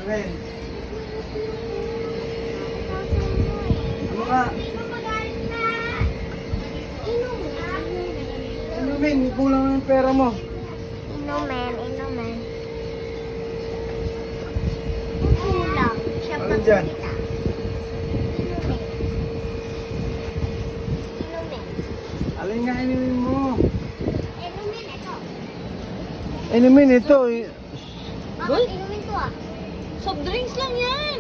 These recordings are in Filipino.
Alin? Ano ka? Inumin, kulang ng pera mo. Inumin. Kulang. Siya Alin dyan? Inumin. Alin nga inumin mo? Inumin ito. Inumin ito. Bakit inumin to ah? Soft drinks lang yan.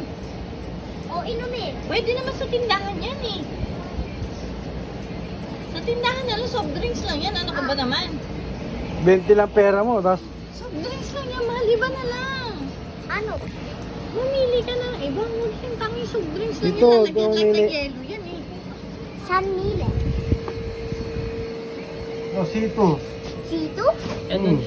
O inumin. Pwede naman sa tindahan yan eh. Sa tindahan na lang, soft drinks lang yan. Ano ka ba naman? 20 lang pera mo, tapos Soft drinks lang yan, maliban na lang. Ano? Mamili ka na ng iba. Huwag yung tanging soft drinks lang Dito, yan. Lalagyan mamili. ng yelo yan eh. San Mile. Rosito. Sito? Hmm.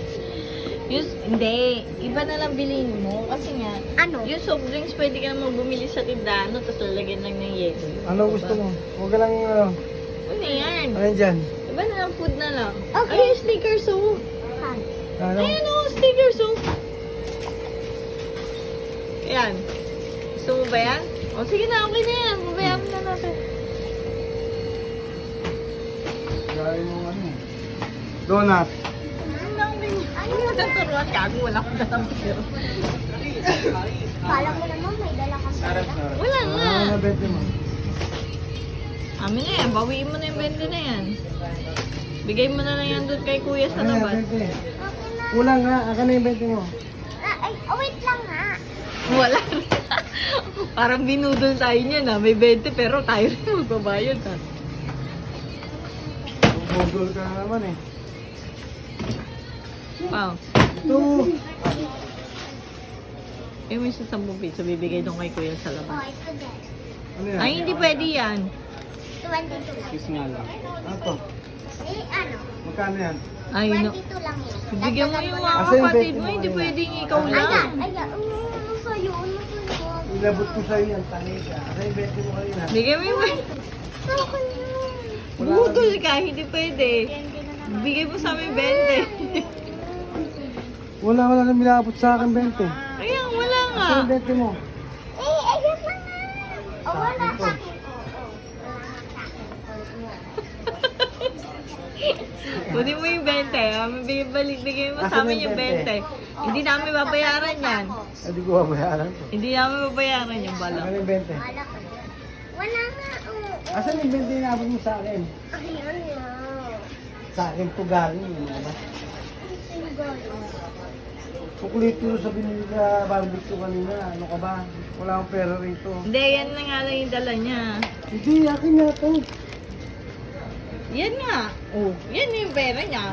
Hindi, iba na lang bilhin mo. Kasi nga, Ano? yung soft drinks pwede ka naman bumili sa tindahan, no, tapos lalagyan lang ng yelo. Ano gusto mo? Huwag ka lang, Ano yan? alin dyan? Iba na lang, food na lang. Okay. Ay, Snickers oh. San? Ano? Ayan oh, Snickers oh. Ayan. Gusto mo ba yan? O sige na, okay na yan. Babayaran na natin. Gaya yung ano. Donut. Ano yung naturuan ka? Kung wala akong dalang pero. Kala mo naman may dala kang pera. Wala na. Ano na 20 mo? Amin na yan. Bawiin mo na yung 20 na yan. Bigay mo na lang yan doon kay kuya sa Ano na labas. 20? Okay na. Kulang nga, akin na yung 20 mo. Ay, wait lang ha. Wala na. Parang binudol tayo niyan ha. May 20 pero tayo rin magbabayad ha. Bugol ka na naman eh. Wow. Ito. Yung may 10 piso bibigay doon kay kuya sa Oh, labas. ito din. Ano yan? Ay, hindi pwede yan. 22 Kiss nga lang. Ano to? Eh, ano? Magkano yan? Ay, no. 22 lang yun. Bigyan mo yung mga Asa yung kapatid 20 mo. mo Hindi kanina? pwedeng ikaw Ayan, lang. ayan. Ano sa'yo? Ano sa'yo? Ilabot ko sa'yo yan, tangi ka. Akin yung 20 mo kanina. Bigyan mo yung Sa akin yun. Wala budol ka. Hindi pwede. Bigay mo sa amin 20. Wala na minabot sa akin 20. Ayan, wala nga. Asa yung 20 mo? Eh, ayan na nga. O, wala sa akin. Kunin mo yung 20. Bigay mo sa Asan amin yung yung 20. Hindi namin babayaran yan. Hindi ko babayaran to. Hindi namin babayaran yung bala. Akin yung 20. Wala ka. Wala nga. Asan yung 20 na inabot mo sa akin? Ayan na. Sa akin to galing. Ano ba? Kukulito sa binili sa barbecue kanina. Ano ka ba? Wala akong pera rito. Hindi, yan na nga lang yung dala niya. Hindi, akin na to. Yan nga. Oh, yan yung pera niya.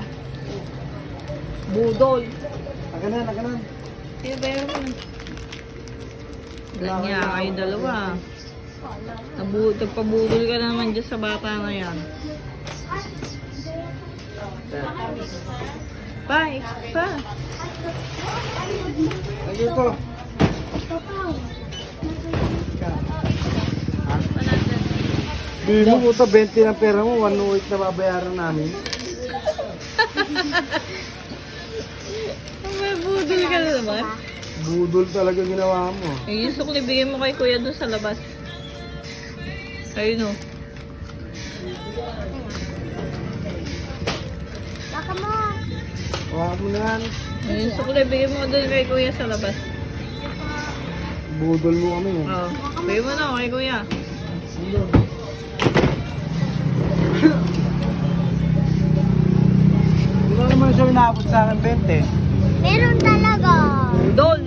Budol. Aganan. Yung pera mo. Dala niya kayong dalawa. Nagpabudol ka naman dyan sa bata na yan. Pa. Lagi ko. Bili mo puta 20 ng pera mo, 108 na babayaran namin. May budol ka na naman. Budol talaga ginawa mo. Eh, yung sukli, bigay mo kay kuya doon sa labas. Ayun o. Baka mo. Huwag mo na yan. Yung sukli, bigay mo doon kay kuya sa labas. Budol mo kami. Eh. Oo. Bigay mo na kay kuya. Hindi ko naman siya inabot sa akin 20. Meron talaga. Budol!